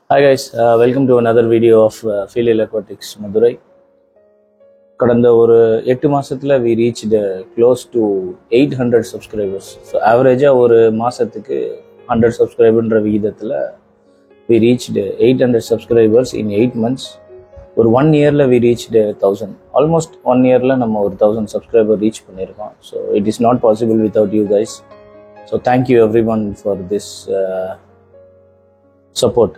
Hi guys, welcome to another video of Filial Aquatics Madurai. கடந்த ஒரு 8 மாசத்துல we reached close to 800 subscribers. So average ஒரு மாசத்துக்கு 100 subscriberன்ற விகிதத்துல we reached 800 subscribers in 8 months. ஒரு 1 yearல we reached 1000. Almost 1 yearல நம்ம ஒரு 1000 subscriber reach பண்ணிருக்கோம். So it is not possible without you guys. So thank you everyone for this support.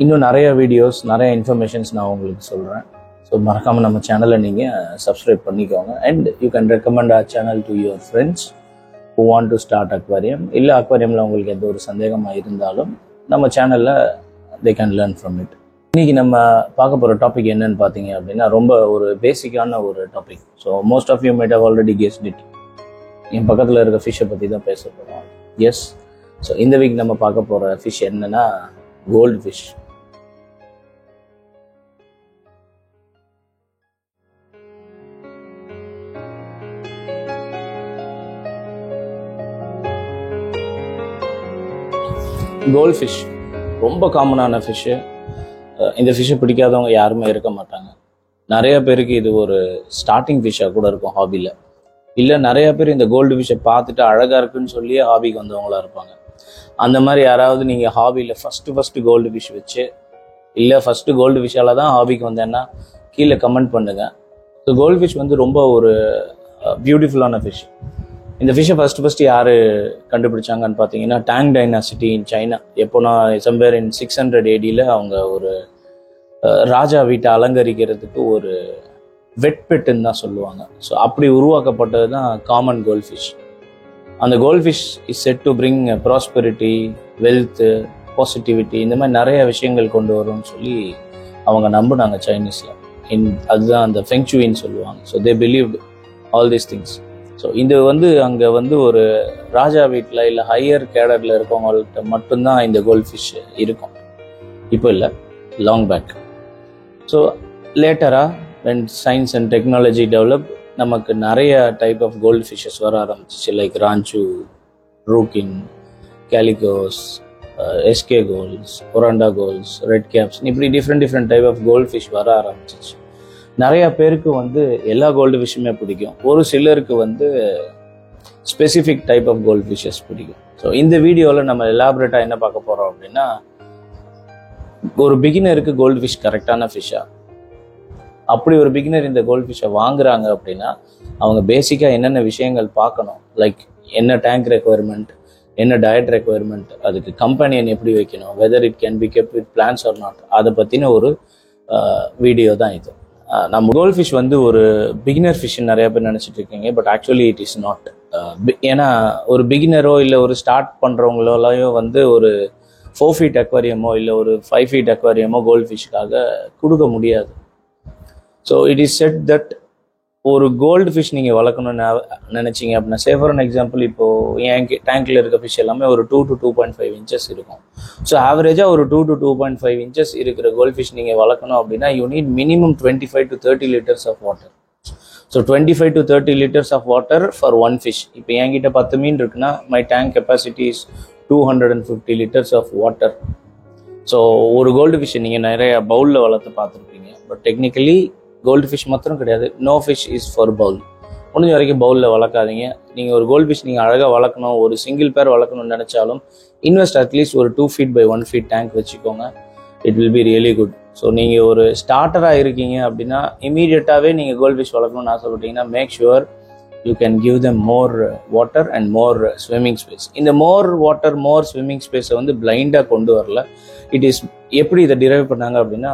இன்னும் நிறைய videos நிறைய informations நான் உங்களுக்கு சொல்கிறேன். ஸோ மறக்காமல் நம்ம சேனலை நீங்கள் சப்ஸ்கிரைப் பண்ணிக்கோங்க. And you can recommend our channel to your friends who want to start aquarium. இல்லை அக்வாரியமில் உங்களுக்கு எந்த ஒரு சந்தேகமாக இருந்தாலும் நம்ம சேனலில் they can learn from it. இன்றைக்கி நம்ம பார்க்க போகிற டாபிக் என்னன்னு பார்த்தீங்க அப்படின்னா ரொம்ப ஒரு பேசிக்கான ஒரு topic. So most of you might have already guessed it. என் பக்கத்தில் இருக்க ஃபிஷ்ஷை பற்றி தான் பேச போகிறோம். எஸ், ஸோ இந்த வீக் நம்ம பார்க்க போகிற ஃபிஷ் என்னன்னா கோல்டு ஃபிஷ். கோல்ட் ஃபிஷ் ரொம்ப காமனான ஃபிஷ்ஷு. இந்த ஃபிஷ்ஷை பிடிக்காதவங்க யாருமே இருக்க மாட்டாங்க. நிறைய பேருக்கு இது ஒரு ஸ்டார்டிங் ஃபிஷ்ஷாக கூட இருக்கும் ஹாபியில். இல்லை நிறைய பேர் இந்த கோல்டு ஃபிஷ்ஷை பார்த்துட்டு அழகாக இருக்குன்னு சொல்லியே ஹாபிக்கு வந்தவங்களா இருப்பாங்க. அந்த மாதிரி யாராவது நீங்கள் ஹாபியில் ஃபஸ்ட்டு கோல்டு ஃபிஷ் வச்சு இல்லை ஃபஸ்ட்டு கோல்டு ஃபிஷ்ஷால் தான் ஹாபிக்கு வந்தேன்னா கீழே கமெண்ட் பண்ணுங்கள். ஸோ கோல்டு ஃபிஷ் வந்து ரொம்ப ஒரு பியூட்டிஃபுல்லான ஃபிஷ். இந்த ஃபிஷ்ஷை ஃபஸ்ட்டு யார் கண்டுபிடிச்சாங்கன்னு பார்த்தீங்கன்னா டாங் டைனாசிட்டி இன் சைனா. எப்போனா சம்வேர் இன் 600 AD அவங்க ஒரு ராஜா வீட்டை அலங்கரிக்கிறதுக்கு ஒரு வெட் பெட்டுன்னு தான் சொல்லுவாங்க. ஸோ அப்படி உருவாக்கப்பட்டது தான் காமன் கோல்ட் ஃபிஷ். அந்த gold fish is set to bring prosperity, wealth, positivity, இந்த மாதிரி நிறைய விஷயங்கள் கொண்டு வரும்னு சொல்லி அவங்க நம்பினாங்க சைனீஸில். அதுதான் அந்த ஃபெங்சுயின்னு சொல்லுவாங்க. So they believed all these things. So இது வந்து அங்கே வந்து ஒரு ராஜா வீட்டில் இல்லை ஹையர் கேடரில் இருக்கவங்கள்ட்ட மட்டும்தான் இந்த கோல்ட் ஃபிஷ் இருக்கும். இப்போ இல்லை, லாங் பேக். ஸோ லேட்டராக when science and technology develop, நமக்கு நிறைய டைப் ஆஃப் கோல்டு ஃபிஷ்ஷஸ் வர ஆரம்பிச்சிச்சு. லைக் ராஞ்சு, ரூக்கின், கேலிகோஸ், எஸ்கே golds, oranda golds, red caps, இப்படி different type of gold fish வர ஆரம்பிச்சிச்சு. நிறைய பேருக்கு வந்து எல்லா கோல்டு ஃபிஷ்ஷுமே பிடிக்கும். ஒரு சிலருக்கு வந்து specific type of goldfishes பிடிக்கும். ஸோ இந்த வீடியோவில் நம்ம எலாபரேட்டாக என்ன பார்க்க போகிறோம் அப்படின்னா, ஒரு பிகினருக்கு கோல்டு ஃபிஷ் கரெக்டான ஃபிஷ்ஷா, அப்படி ஒரு பிகினர் இந்த கோல்டு ஃபிஷ்ஷை வாங்குறாங்க அப்படின்னா அவங்க பேசிக்காக என்னென்ன விஷயங்கள் பார்க்கணும், லைக் என்ன டேங்க் ரெக்குவயர்மெண்ட், என்ன டயட் ரெக்குவயர்மெண்ட், அதுக்கு கம்பெனியன் எப்படி வைக்கணும், whether it can be kept with plants or not, அதை பற்றின ஒரு வீடியோ தான் இது. நம்ம கோல்ட் ஃபிஷ் வந்து ஒரு பிகினர் ஃபிஷ்ன்னு நிறைய பேர் நினச்சிட்டு இருக்கீங்க. But actually it is not. ஏன்னா ஒரு பிகினரோ இல்லை ஒரு ஸ்டார்ட் பண்ணுறவங்களோலையோ வந்து ஒரு 4 feet அக்வாரியமோ இல்லை ஒரு 5 feet அக்வாரியமோ கோல்ட் ஃபிஷ்க்காக கொடுக்க முடியாது. So it is set that ஒரு கோல்டு ஃபிஷ் நீங்கள் வளர்க்கணும்னு நினச்சிங்க அப்படின்னா, சே ஃபார் அன் எக்ஸாம்பிள், இப்போது என் டேங்க்கில் இருக்க ஃபிஷ் எல்லாமே ஒரு 2 to 2.5 inches இருக்கும். ஸோ ஆவரேஜாக ஒரு 2 to 2.5 inches இருக்கிற கோல்ட் ஃபிஷ் நீங்கள் வளர்க்கணும் அப்படின்னா you need minimum 25 to 30 liters of water. So 25 to 30 liters of water for one fish. இப்போ என்கிட்ட 10 மீன் இருக்குன்னா my tank capacity is 250 liters of water. So ஒரு கோல்டு ஃபிஷ்ஷை நீங்கள் நிறைய பவுலில் வளர்த்து பார்த்துருப்பீங்க. பட் டெக்னிக்கலி கோல்டு ஃபிஷ் மாத்திரம் கிடையாது, no fish is for bowl. முடிஞ்ச வரைக்கும் பவுலில் வளர்க்காதீங்க. நீங்கள் ஒரு கோல்டு ஃபிஷ் நீங்கள் அழகாக வளர்க்கணும், ஒரு சிங்கிள் பேர் வளர்க்கணும்னு நினச்சாலும் இன்வெஸ்ட் அட்லீஸ்ட் ஒரு 2 feet by 1 feet டேங்க் வச்சுக்கோங்க. It will be really good. So நீங்கள் ஒரு ஸ்டார்டராக இருக்கீங்க அப்படின்னா இமீடியட்டாகவே நீங்கள் கோல்டு ஃபிஷ் வளர்க்கணும்னு ஆசைப்பட்டீங்கன்னா make sure you can give them more water and more swimming space. இந்த மோர் வாட்டர் மோர் ஸ்விம்மிங் ஸ்பேஸை வந்து பிளைண்டாக கொண்டு வரல. இட் இஸ் எப்படி இதை டிரைவ் பண்ணாங்க அப்படின்னா,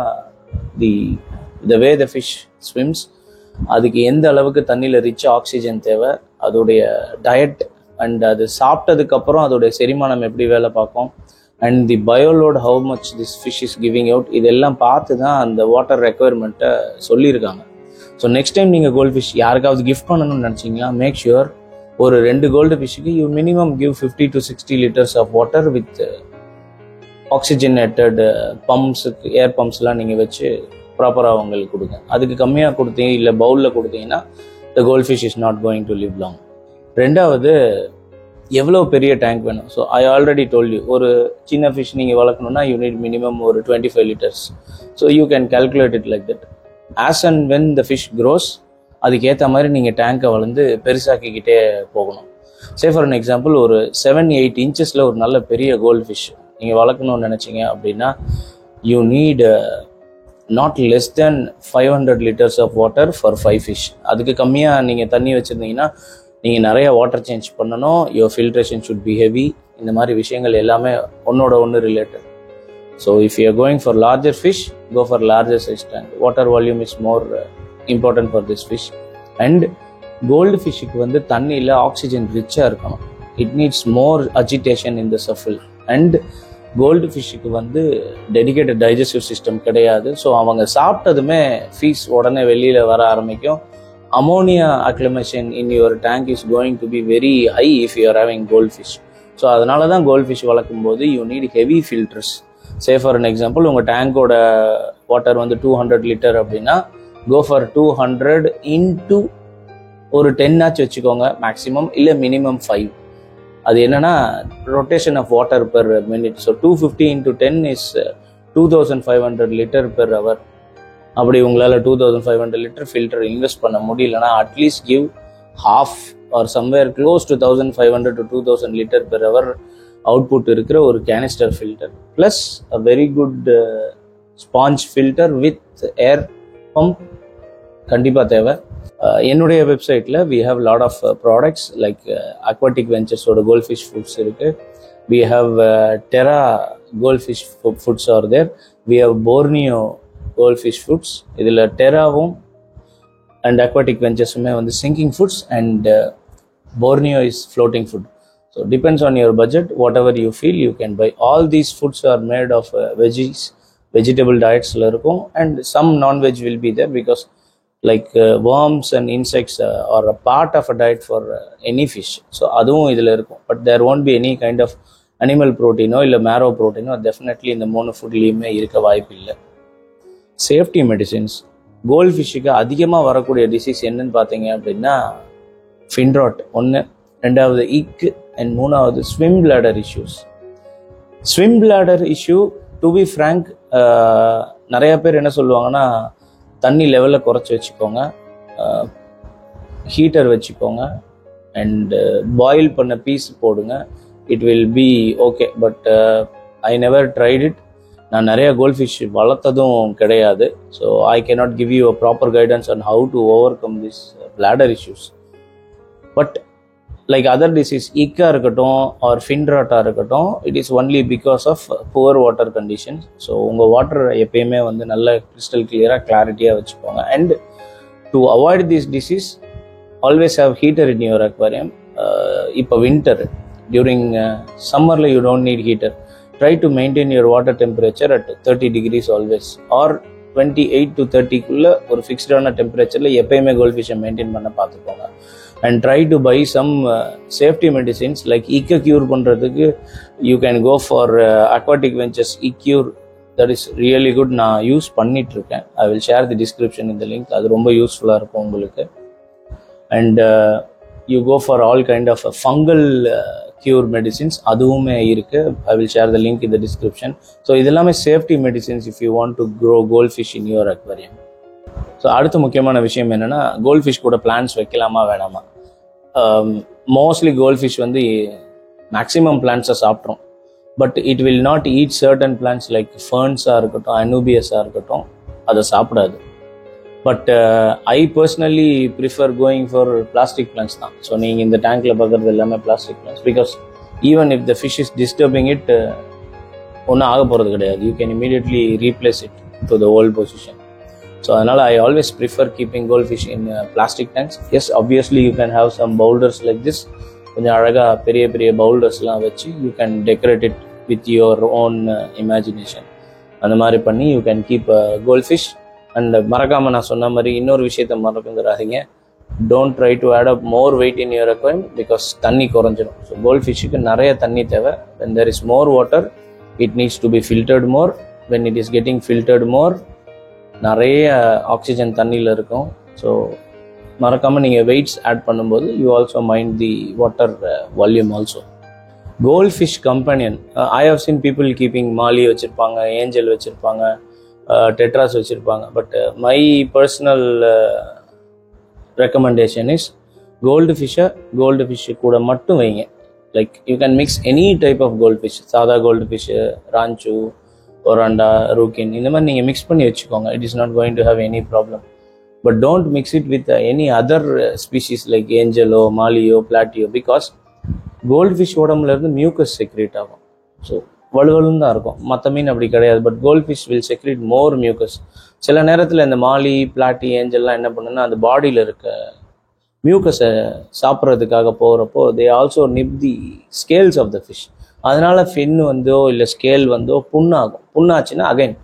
the way the fish swims, அதுக்கு எந்த அளவுக்கு தண்ணியில் ரிச் ஆக்சிஜன் தேவை, அதோடைய டயட் அண்ட் அது சாப்பிட்டதுக்கப்புறம் அதோடைய செரிமானம் எப்படி வேலை பார்க்கும், and the bioload how much this fish is giving out, இதெல்லாம் பார்த்து தான் அந்த வாட்டர் ரெக்குவயர்மெண்ட்டை சொல்லியிருக்காங்க. ஸோ நெக்ஸ்ட் டைம் நீங்கள் கோல்டு ஃபிஷ் யாருக்காவது கிஃப்ட் பண்ணணும்னு நினச்சிங்கன்னா மேக் ஷுவர் ஒரு 2 கோல்டு ஃபிஷ்ஷுக்கு you minimum give 50 to 60 liters of water with oxygenated பம்ப்ஸுக்கு, ஏர் பம்ப்ஸ்லாம் நீங்கள் வச்சு ப்ராப்பராக அவங்களுக்கு கொடுங்க. அதுக்கு கம்மியாக கொடுத்தீங்க இல்லை பவுலில் கொடுத்தீங்கன்னா the gold fish is not going to live long. ரெண்டாவது, எவ்வளோ பெரிய டேங்க் வேணும். So I already told you, ஒரு சின்ன ஃபிஷ் நீங்கள் வளர்க்கணுன்னா யூ நீட் மினிமம் ஒரு 25 liters. So you can calculate it like that. As and when the fish grows, அதுக்கேற்ற மாதிரி நீங்கள் டேங்கை வளர்ந்து பெருசாக்கிக்கிட்டே போகணும். சே ஃபார் அன் எக்ஸாம்பிள், ஒரு 7-8 inches ஒரு நல்ல பெரிய கோல்டு ஃபிஷ் நீங்கள் வளர்க்கணும்னு நினச்சிங்க அப்படின்னா you need not less than 500 liters of water for 5 fish. அதுக்கு கம்மியாக நீங்கள் தண்ணி வச்சுருந்தீங்கன்னா நீங்கள் நிறைய வாட்டர் சேஞ்ச் பண்ணணும். Your filtration should be heavy. இந்த மாதிரி விஷயங்கள் எல்லாமே ஒன்னோட ஒன்று related. So if you are going for larger fish, go for larger size tank. Water volume is more important for this fish. And gold ஃபிஷ்ஷுக்கு வந்து தண்ணியில் ஆக்சிஜன் ரிச்சாக இருக்கணும். It needs more agitation in the surface. And gold ஃபிஷ்ஷுக்கு வந்து dedicated digestive system கிடையாது. So அவங்க சாப்பிட்டதுமே ஃபீஸ் உடனே வெளியில் வர ஆரம்பிக்கும். Ammonia accumulation in your tank is going to be very high if you are having gold fish. So அதனால தான் கோல்ட் ஃபிஷ் வளர்க்கும் போது you need heavy filters. Say for an example, உங்கள் டேங்கோட வாட்டர் வந்து 200 liter அப்படின்னா கோ ஃபார் 200 into ஒரு 10 ஆச்சு வச்சுக்கோங்க மேக்ஸிமம், இல்லை மினிமம் 5. அது என்னன்னா rotation of water per minute. So 250 into 10 is 2500 liter per hour. அப்படி உங்களால் 2500 liter ஃபில்டர் இன்வெஸ்ட் பண்ண முடியலன்னா at least give half or somewhere close to 1500 to 2000 liter per hour output இருக்கிற ஒரு canister filter plus a very good sponge filter with air pump கண்டிப்பாக தேவை. என்னுடைய வெப்சைட்டில் we have lot of products like Aquatic வெஞ்சர்ஸோட gold fish foods இருக்குது. We have Tetra gold fish foods are there. We have Borneo gold fish foods. இதில் டெராவும் and Aquatic வெஞ்சர்ஸுமே வந்து sinking foods and Borneo is floating food. So depends on your budget. Whatever you feel you can buy. All these foods are made of veggies, vegetable டயட்ஸில் இருக்கும். And some non veg will be there because like worms and insects are a part of a diet for any fish. So அதுவும் இதில் இருக்கும். But there won't be any kind of animal protein இல்லை marrow protein definitely இந்த 3 ஃபுட்லேயுமே இருக்க வாய்ப்பு இல்லை. Safety medicines. Gold ஃபிஷ்ஷுக்கு அதிகமாக வரக்கூடிய டிசீஸ் என்னன்னு பார்த்தீங்க அப்படின்னா ஃபின் ராட் ஒன்று, ரெண்டாவது இக், அண்ட் மூணாவது swim bladder issues. Swim bladder issue to be frank, நிறைய பேர் என்ன சொல்லுவாங்கன்னா தண்ணி லெவலில் குறைச்சி வச்சுக்கோங்க, ஹீட்டர் வச்சுக்கோங்க, அண்ட் பாயில் பண்ண பீஸ் போடுங்க, it will be okay. But I never tried it. நான் நிறைய கோல்ட் ஃபிஷ் வளர்த்ததும் கிடையாது. So I cannot give you a proper guidance on how to overcome this bladder issues. But like other disease, இக்காக இருக்கட்டும் or ஃபின்ராட்டாக இருக்கட்டும், it is only because of poor water conditions. So உங்கள் water எப்பயுமே வந்து நல்ல crystal கிளியராக கிளாரிட்டியாக வச்சுக்கோங்க. And to avoid this disease always have heater in your aquarium. இப்போ வின்டர், டியூரிங் சம்மரில் you don't need heater. Try to maintain your water temperature at 30 degrees always, or 28 to 30 ஒரு ஃபிக்ஸ்டான டெம்பரேச்சரில் எப்பயுமே கோல்ட் ஃபிஷ்ஷை மெயின்டைன் பண்ண பார்த்துக்கோங்க. and try to buy some safety medicines like EcoCure பண்ணுறதுக்கு you can go for aquatic ventures EcoCure. that is really good. நான் use பண்ணிகிட்ருக்கேன். I will share the description in the link. அது ரொம்ப யூஸ்ஃபுல்லாக இருக்கும் உங்களுக்கு. and you go for all kind of fungal cure medicines, அதுவுமே இருக்குது. I will share the link in the description. so இதெல்லாமே safety medicines if you want to grow goldfish in your aquarium. So அடுத்த முக்கியமான விஷயம் என்னென்னா, gold fish கூட plants வைக்கலாமா வேணாமா. மோஸ்ட்லி கோல்ட் ஃபிஷ் வந்து மேக்ஸிமம் பிளான்ஸை சாப்பிட்றோம். But it will not eat certain plants like ஃபர்ன்ஸாக இருக்கட்டும், அனூபியஸாக இருக்கட்டும், அதை சாப்பிடாது. But I personally prefer going for plastic plants தான். ஸோ நீங்கள் இந்த டேங்க்கில் பார்க்குறது எல்லாமே plastic plants. Because even if the fish is disturbing it, ஒன்றும் ஆக போகிறது கிடையாது. You can immediately replace it to the old position. So அதனால் I always prefer keeping goldfish in plastic tanks. Yes, obviously you can have some boulders like this. கொஞ்சம் அழகாக பெரிய பெரிய பவுல்டர்ஸ்லாம் வச்சு you can decorate it with your own imagination. அந்த மாதிரி பண்ணி you can keep goldfish. And மறக்காமல் நான் சொன்ன மாதிரி இன்னொரு விஷயத்த மறந்துடாதீங்க. Don't try to add up more weight in your aquarium because தண்ணி குறைஞ்சிடும். ஸோ goldfishக்கு நிறைய தண்ணி தேவை. When there is more water, it needs to be filtered more. When it is getting filtered more, நிறைய ஆக்சிஜன் தண்ணியில் இருக்கும். ஸோ மறக்காமல் நீங்கள் வெயிட்ஸ் ஆட் பண்ணும்போது you also mind the water volume also. Gold fish companion, I have seen people keeping molly வச்சுருப்பாங்க, angel வச்சுருப்பாங்க, tetras வச்சுருப்பாங்க. But my personal recommendation is gold fish கூட மட்டும் வைங்க. Like you can mix any type of gold fish, சாதா gold fish, ranchu, oranda, ryukin, இந்த மாதிரி நீங்கள் மிக்ஸ் பண்ணி வச்சுக்கோங்க. It is not going to have any problem. But don't mix it with any other species like ஏஞ்சலோ, மாலியோ, பிளாட்டியோ, because gold fish உடம்புலேருந்து மியூக்கஸ் செக்ரேட் ஆகும். ஸோ வலுவலுன்னு தான் இருக்கும். மற்ற மீன் அப்படி கிடையாது. But gold fish will secrete more mucus. சில நேரத்தில் இந்த மாலி, பிளாட்டி, ஏஞ்சல்லாம் என்ன பண்ணுன்னா அந்த பாடியில் இருக்க மியூக்கஸை சாப்பிட்றதுக்காக போகிறப்போ they also nip the scales of the fish. அதனால் ஃபின் வந்தோ இல்லை ஸ்கேல் வந்தோ புண்ணாகும். புண்ணாச்சுன்னா அகைன்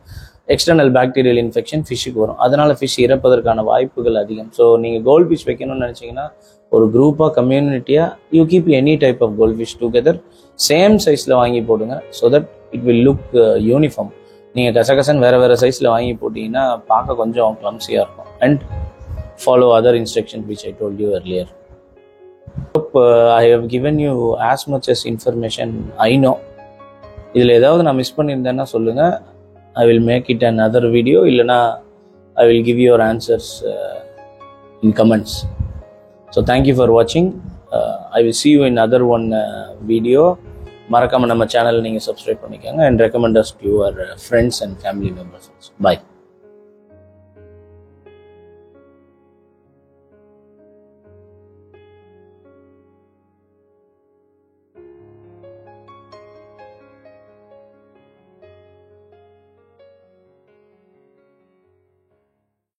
எக்ஸ்டர்னல் பாக்டீரியல் இன்ஃபெக்ஷன் ஃபிஷ்ஷுக்கு வரும். அதனால் ஃபிஷ் இறப்பதற்கான வாய்ப்புகள் அதிகம். ஸோ நீங்கள் கோல்ட் ஃபிஷ் வைக்கணும்னு நினச்சிங்கன்னா ஒரு குரூப்பாக, கம்யூனிட்டியாக you keep any type of gold fish together, same சைஸில் வாங்கி போடுங்க. So that it will look uniform. நீங்கள் கசகசன் வேறு சைஸில் வாங்கி போட்டிங்கன்னா பார்க்க கொஞ்சம் கிளம்ஸியாக இருக்கும். And follow other instructions which I told you earlier. Hope I have given you as much as information I know. இதில் ஏதாவது நான் மிஸ் பண்ணியிருந்தேன்னா சொல்லுங்கள். I will make it another video. இல்லைனா I will give your answers in comments. So thank you for watching. I will see you in other one video. மறக்காமல் நம்ம channel நீங்கள் subscribe பண்ணிக்கோங்க and recommend us to your friends and family members also. Bye.